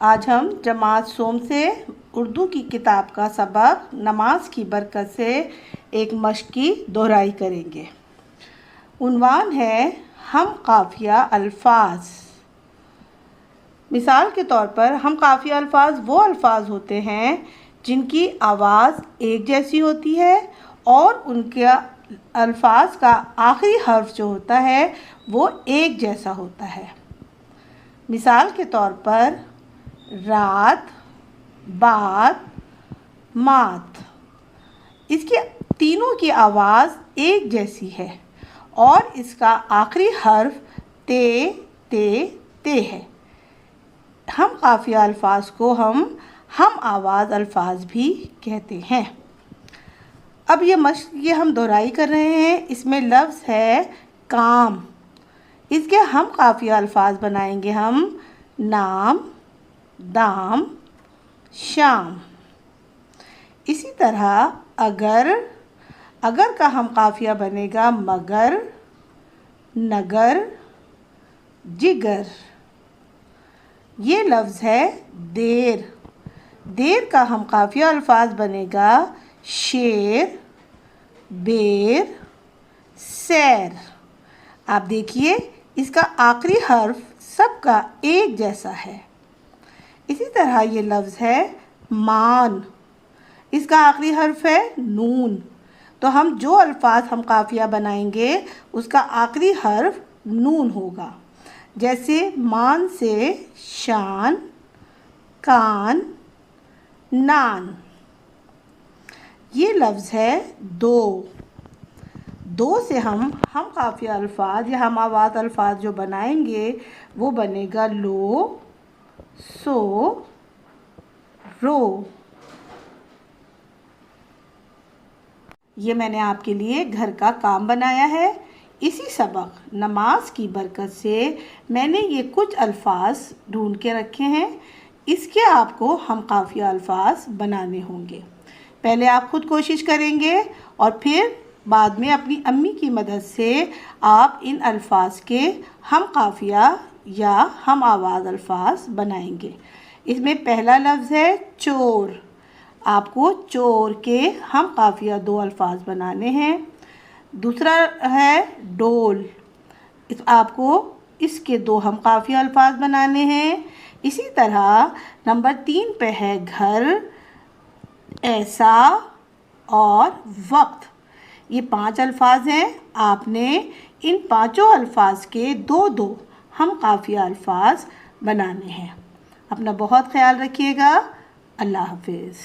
आज हम जमात सोम से उर्दू की किताब का सबक नमाज की बरकत से एक मश्क की दोहराई करेंगे। उन्वान है हम काफ़िया अल्फाज। मिसाल के तौर पर हम काफ़िया अल्फाज वो अल्फाज होते हैं जिनकी आवाज़ एक जैसी होती है और उनके अल्फाज का आखिरी हर्फ जो होता है वो एक जैसा होता है। मिसाल के तौर पर रात, बात, मात, इसके तीनों की आवाज़ एक जैसी है और इसका आखिरी हर्फ ते है। हम काफ़िया अल्फाज को हम आवाज़ अल्फाज भी कहते हैं। अब ये हम दोहराई कर रहे हैं। इसमें लफ्ज़ है काम। इसके हम काफ़िया अल्फाज बनाएंगे हम नाम, दाम, शाम। इसी तरह अगर का हम काफ़िया बनेगा मगर, नगर, जिगर। ये लफ्ज़ है देर का हम काफ़िया अल्फाज बनेगा शेर, बेर, सैर। आप देखिए इसका आखिरी हर्फ सबका एक जैसा है। इसी तरह ये लफ्ज़ है मान। इसका आखिरी हर्फ है नून। तो हम जो अल्फाज हम काफ़िया बनाएंगे उसका आखिरी हर्फ नून होगा। जैसे मान से शान, कान, नान। ये लफ्ज़ है दो से हम काफ़िया अल्फाज या हम आवाज़ अल्फाज जो बनाएंगे वो बनेगा लो, सो, रो। ये मैंने आपके लिए घर का काम बनाया है। इसी सबक नमाज की बरकत से मैंने ये कुछ अल्फाज ढूंढ के रखे हैं। इसके आपको हम काफ़िया अल्फाज बनाने होंगे। पहले आप खुद कोशिश करेंगे और फिर बाद में अपनी अम्मी की मदद से आप इन अल्फाज के हम काफ़िया या हम आवाज़ अल्फाज बनाएंगे। इसमें पहला लफ्ज़ है चोर। आपको चोर के हम काफ़िया दो अल्फाज बनाने हैं। दूसरा है डोल। आपको इसके दो हम काफ़िया अल्फाज बनाने हैं। इसी तरह नंबर 3 पे है घर, ऐसा और वक्त। ये 5 अल्फाज हैं। आपने इन पांचों अल्फाज के दो हम काफ़िया अल्फाज बनाने हैं। अपना बहुत ख्याल रखिएगा। अल्लाह हाफिज़।